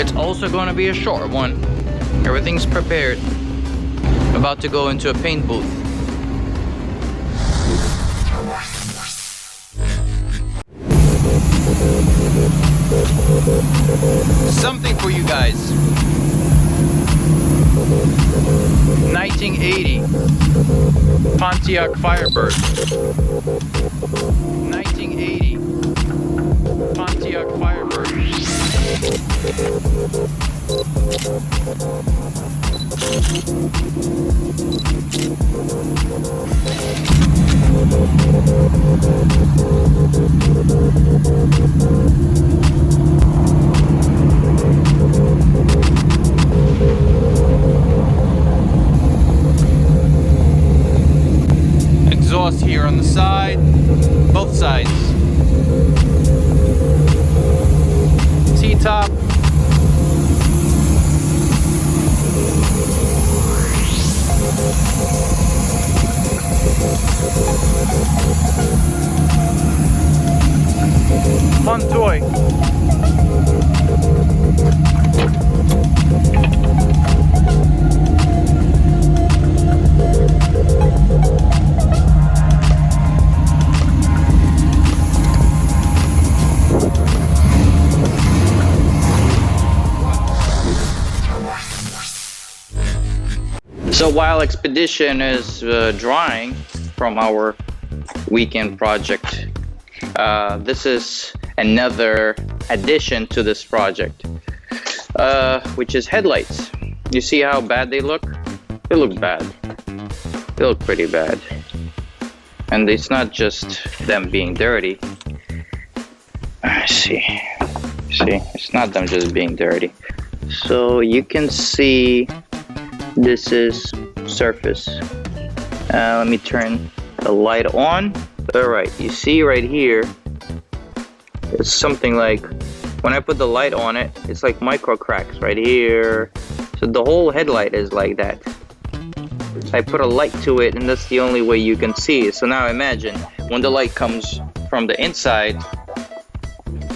It's also going to be a short one. Everything's prepared. About to go into a paint booth. Something for you guys. 1980 Pontiac Firebird. 1980 Pontiac Firebird. Exhaust here on the side, both sides. T-top. Fun toy. So while Expedition is drying from our weekend project, this is another addition to this project, which is headlights. You see how bad they look? They look bad. They look pretty bad. And it's not just them being dirty. See, it's not them just being dirty. So you can see this is surface. Let me turn the light on. All right, you see right here, it's something like, when I put the light on it, it's like micro cracks right here. So the whole headlight is like that. I put a light to it, and that's the only way you can see it. So now imagine when the light comes from the inside,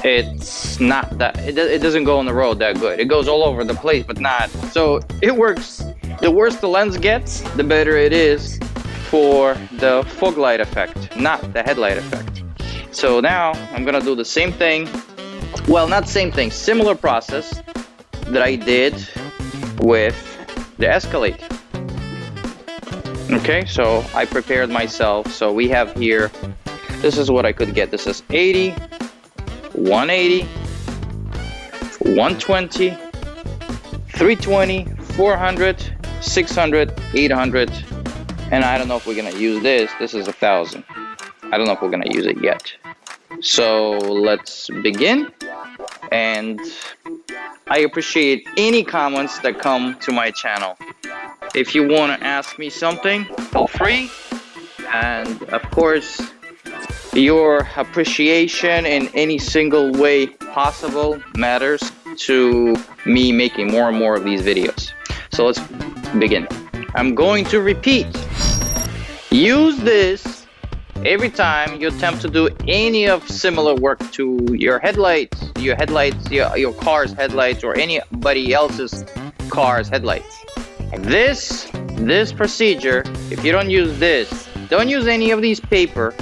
it's not that, it doesn't go on the road that good. It goes all over the place, but not. So it works. The worse the lens gets, the better it is for the fog light effect, not the headlight effect. So now I'm gonna do the same thing. Well, not same thing, similar process that I did with the Escalade. Okay, so I prepared myself. So we have here, this is what I could get. This is 80, 180, 120, 320, 400, 600, 800, and I don't know if we're gonna use this. This is 1,000. I don't know if we're gonna use it yet. So let's begin. And I appreciate any comments that come to my channel. If you want to ask me something, feel free. And of course, your appreciation in any single way possible matters to me making more and more of these videos. So let's begin. I'm going to repeat. Use this every time you attempt to do any of similar work to your headlights, your car's headlights, or anybody else's car's headlights. This procedure, if you don't use this, don't use any of these paper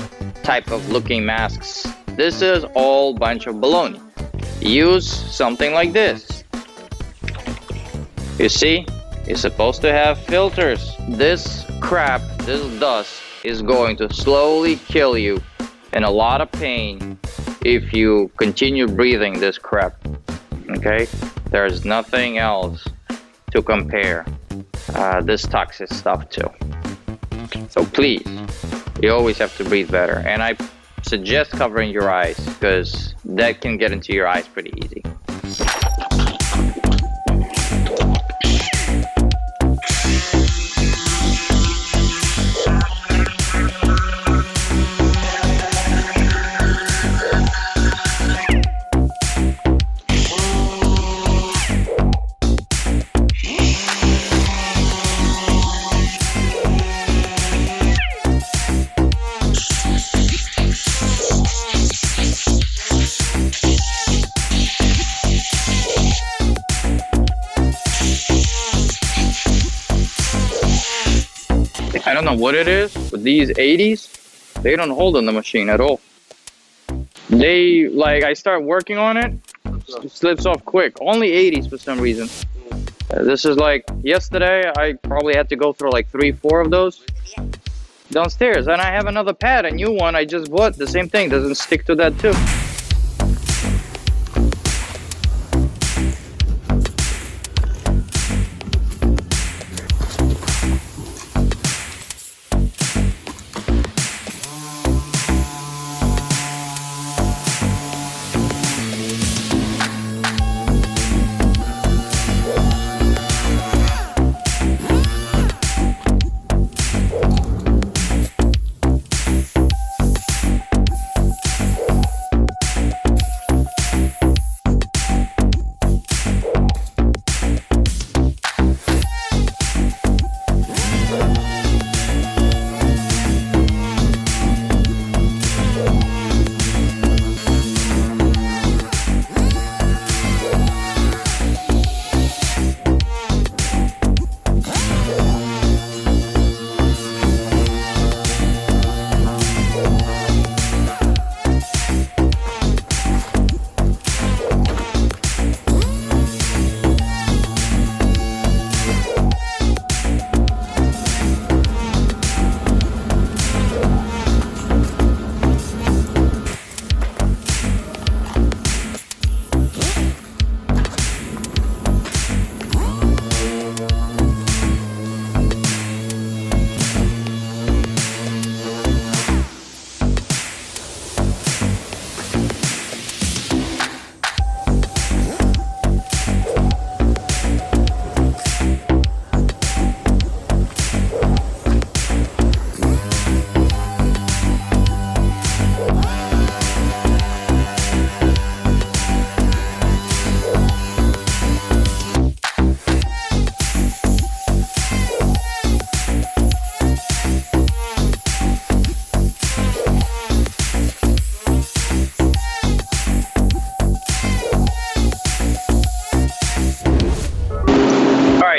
type of looking masks. This is all bunch of baloney. Use something like this. You see, it's supposed to have filters. This crap, this dust is going to slowly kill you and a lot of pain if you continue breathing this crap. Okay, there's nothing else to compare this toxic stuff to. So please, you always have to breathe better, and I suggest covering your eyes because that can get into your eyes pretty easy. don't know what it is, but these 80s, they don't hold on the machine at all. They, like, I start working on it, it slips off quick. Only 80s for some reason. This is like, yesterday, I probably had to go through like 3-4 of those downstairs. And I have another pad, a new one I just bought, the same thing, doesn't stick to that too.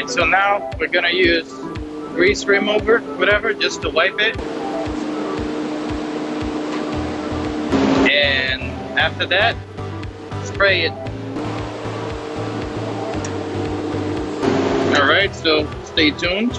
So now we're gonna use grease remover, whatever, just to wipe it. And after that, spray it. All right, so stay tuned.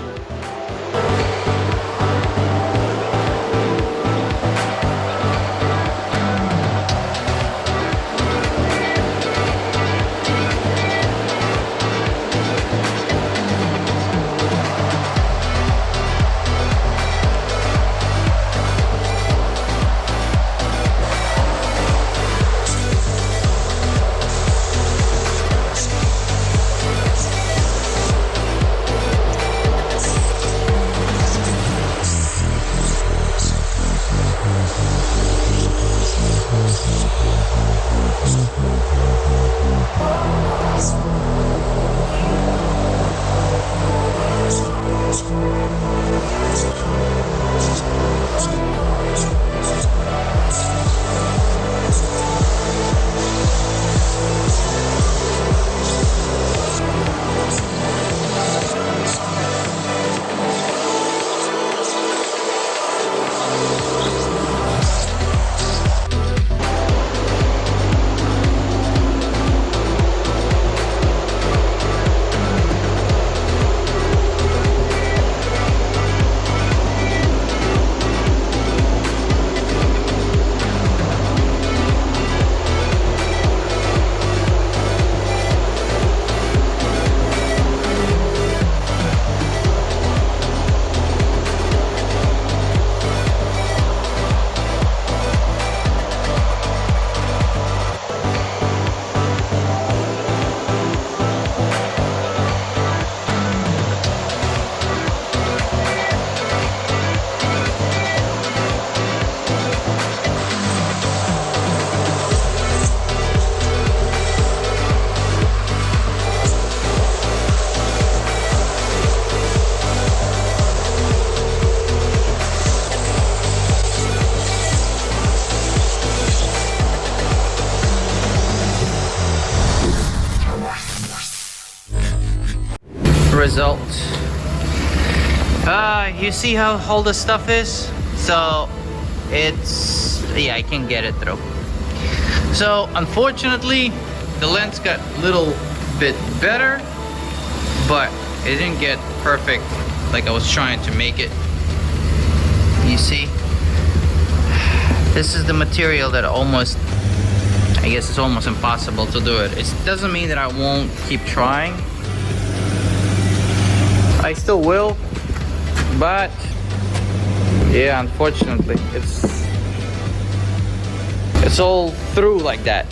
Result. You see how all the stuff is? So it's, yeah, I can get it through. So unfortunately, the lens got a little bit better, but it didn't get perfect like I was trying to make it. You see? This is the material that almost, I guess it's almost impossible to do it. It doesn't mean that I won't keep trying. I still will, but yeah, unfortunately, it's all through like that.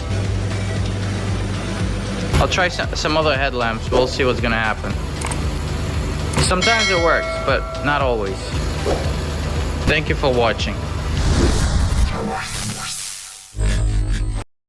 I'll try some other headlamps. We'll see what's gonna happen. Sometimes it works, but not always. Thank you for watching.